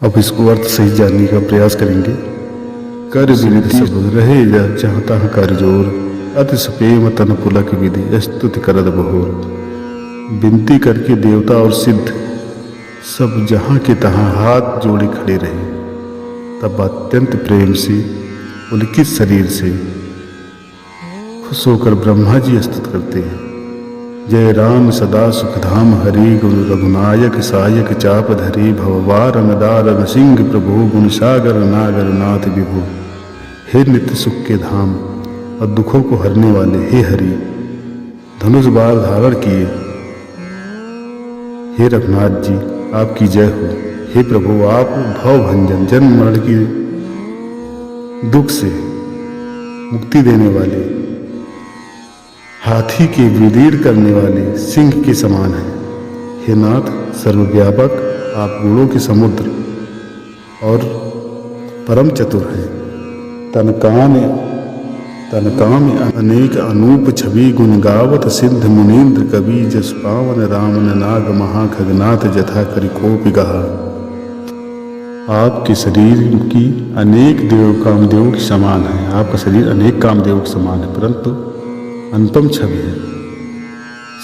अब इसको अर्थ सही जानने का प्रयास करेंगे। कर विविध सब रहे जहाँ तहाँ कर जोर, अति सपेम तन पुलक विधि स्तुति करद बहोर। विनती करके देवता और सिद्ध सब जहाँ के तहाँ हाथ जोड़े खड़े रहे। तब अत्यंत प्रेम से पुलकित शरीर से खुश होकर ब्रह्मा जी स्तुत करते हैं। जय राम सदा सुखधाम हरि गुरु रघुनायक सायक चाप धरी भववार नदार सिंह प्रभु गुण सागर नागर नाथ विभु। हे नित्य सुख के धाम और दुखों को हरने वाले हे हरि, धनुष बाण धारण किए हे रघुनाथ जी आपकी जय हो। हे प्रभु आप भव भंजन जन्म मरण की दुख से मुक्ति देने वाले, हाथी के विदीर्ण करने वाले सिंह के समान हैं। हे नाथ सर्वव्यापक आप गुणों के समुद्र और परम चतुर हैं। तनका में अनेक अनूप छवि गुण गावत सिद्ध मुनीन्द्र कवि जस पावन रामन नाग महाखगनाथ जथा करि कोपि गहा। आपके शरीर की अनेक देव कामदेवों के समान है। आपका शरीर अनेक कामदेवों के समान है, परंतु अनुपम छवि है।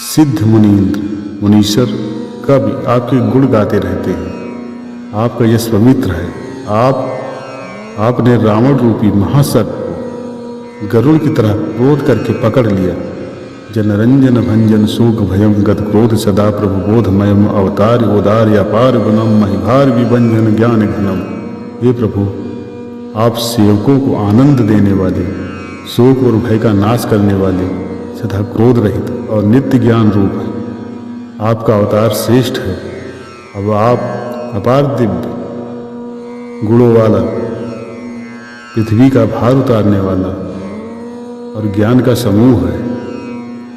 सिद्ध मुनीन्द्र मुनीश्वर कवि आपके गुण गाते रहते हैं। आपका यश पवित्र है। आपने रावण रूपी महासर्प को गरुड़ की तरह क्रोध करके पकड़ लिया। जनरंजन भंजन शोक भयम गत क्रोध सदा प्रभु बोधमयम अवतार उदार अपार गुणम महिभार विभंजन ज्ञान घनम। हे प्रभु आप सेवकों को आनंद देने वाले, शोक और भय का नाश करने वाले, सदा क्रोध रहित और नित्य ज्ञान रूप है। आपका अवतार श्रेष्ठ है। अब आप अपार दिव्य गुणों वाला, पृथ्वी का भार उतारने वाला और ज्ञान का समूह है।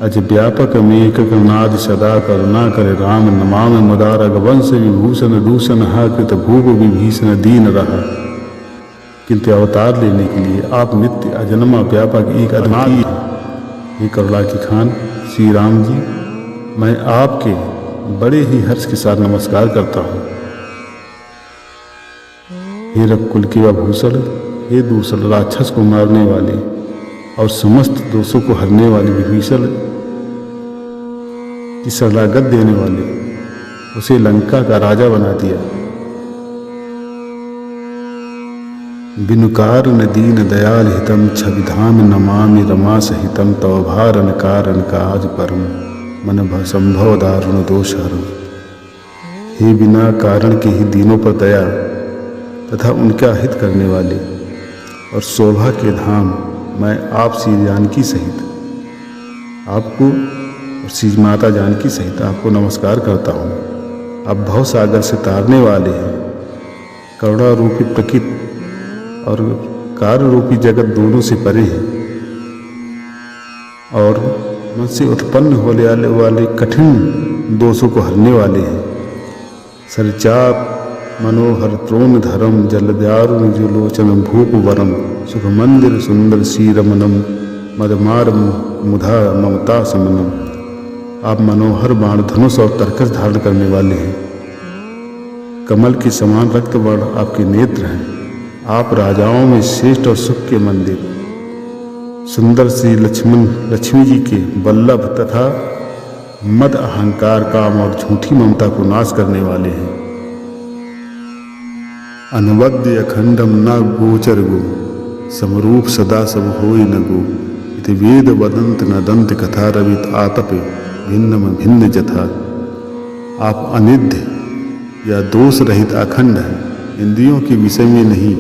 अज व्यापक मेक नाद सदा करुणा करे राम नमाम मुदारक वंश विभूषण दूषण हा कृत भूप विभीषण दीन रहा। किंतु अवतार लेने के लिए आप नित्य अजन्मा व्यापक एक अद्वितीय हैं। हे करुणा की खान श्री राम जी, मैं आपके बड़े ही हर्ष के साथ नमस्कार करता हूँ। हे रघुकुल के आभूषण, हे दूसर राक्षस को मारने वाले और समस्त दोषों को हरने वाले विभीषण की शरणागत देने वाले, उसे लंका का राजा बना दिया। बिनुकार न दीन दयाल हितम छविधाम नमामि रमा सहितम तव भारन कारण काज परम मन संभव दारुण दोष हरम। हे बिना कारण के ही दीनों पर दया तथा उनका हित करने वाले और शोभा के धाम, मैं आप श्री जानकी सहित आपको और श्री माता जानकी सहित आपको नमस्कार करता हूँ। आप भव सागर से तारने वाले हैं। करुणा रूपी प्रकृति और कार्य रूपी जगत दोनों से परे हैं और मन से उत्पन्न होने वाले कठिन दोषों को हरने वाले हैं। सरचाप मनोहर त्रोण धरम जलदारुण जुलोचन भूप वरम सुख मंदिर सुंदर शीरमनम मदमार मुधा ममता समनम। आप मनोहर बाण धनुष और तरकस धारण करने वाले हैं। कमल के समान रक्त वर्ण आपके नेत्र हैं। आप राजाओं में श्रेष्ठ और सुख के मंदिर, सुंदर श्री लक्ष्मी जी के वल्लभ तथा मद अहंकार काम और झूठी ममता को नाश करने वाले हैं। अनवद्य अखंडम न गोचर गो समरूप सदा सब होय न गो। इति वेद वदंत न दंत कथा रवित आतप भिन्नम भिन्न जथा। आप अनिध्य या दोष रहित अखंड हैं। इंद्रियों के विषय में नहीं,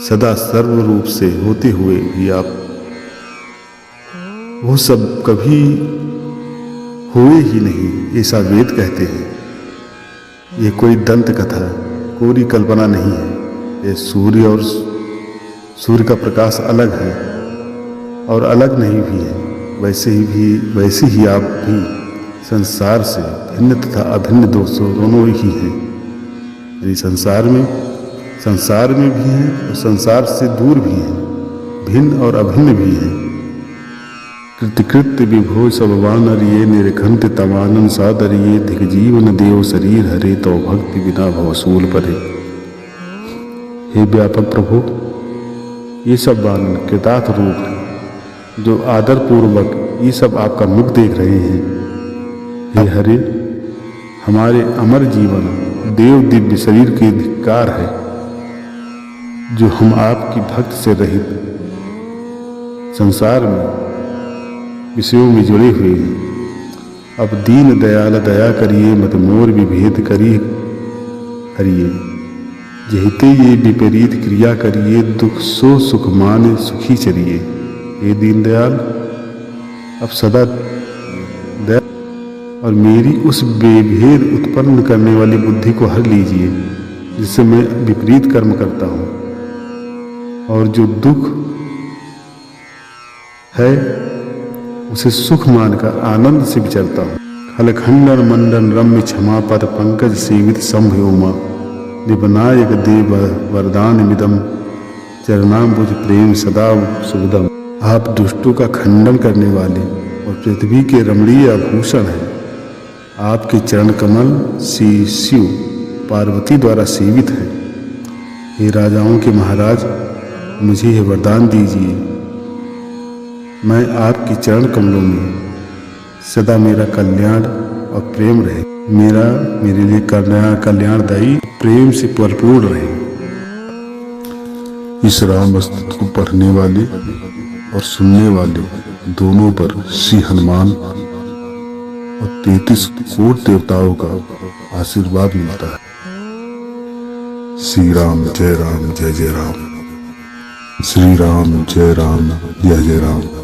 सदा सर्व रूप से होते हुए भी आप वो सब कभी हुए ही नहीं, ऐसा वेद कहते हैं। ये कोई दंत कथा, कोरी कल्पना नहीं है। ये सूर्य और सूर्य का प्रकाश अलग है और अलग नहीं भी है। वैसे ही आप भी संसार से भिन्न तथा अभिन्न दोनों ही हैं। यानी संसार में भी हैं और संसार से दूर भी हैं, भिन्न और अभिन्न भी हैं। कृतिकृत्य विभो सब वानरिये निरखंत तवानन सादरिये दिग्जीवन देव शरीर हरे तो भक्ति बिना भवसूल परे। हे व्यापक प्रभु, ये सब वानर कृतार्थ रूप हैं जो आदर पूर्वक ये सब आपका मुख देख रहे हैं। हे हरे, हमारे अमर जीवन देव दिव्य शरीर के धिक्कार है जो हम आपकी भक्त से रहित संसार में विषयों में जुड़े हुए हैं। अब दीन दयाल दया करिए, मत मोर विभेद करिए हरिये। जहिते ये विपरीत क्रिया करिए, दुख सो सुख माने सुखी चरिए। हे दीन दयाल, अब सदा दया और मेरी उस बेभेद उत्पन्न करने वाली बुद्धि को हर लीजिए जिससे मैं विपरीत कर्म करता हूँ और जो दुख है उसे सुख मानकर आनंद से विचरता हूँ। खलखंडन मंडन रम्य क्षमा पद पंकज सेवित संभ्योमा निबनायक देव वरदान मिदम चरणाम्बुज प्रेम सदा सुबदम। आप दुष्टों का खंडन करने वाले और पृथ्वी के रमणीय आभूषण हैं। आपके चरण कमल श्री शिव पार्वती द्वारा सेवित है। हे राजाओं के महाराज, मुझे यह वरदान दीजिए, मैं आपके चरण कमलों में सदा मेरा कल्याण और प्रेम रहे। मेरे लिए कल्याणदायी प्रेम से भरपूर रहे। इस राम अस्तित्व को पढ़ने वाले और सुनने वाले दोनों पर श्री हनुमान और 33 कोट देवताओं का आशीर्वाद मिलता है। श्री राम जय जय राम। श्री राम जय जय राम।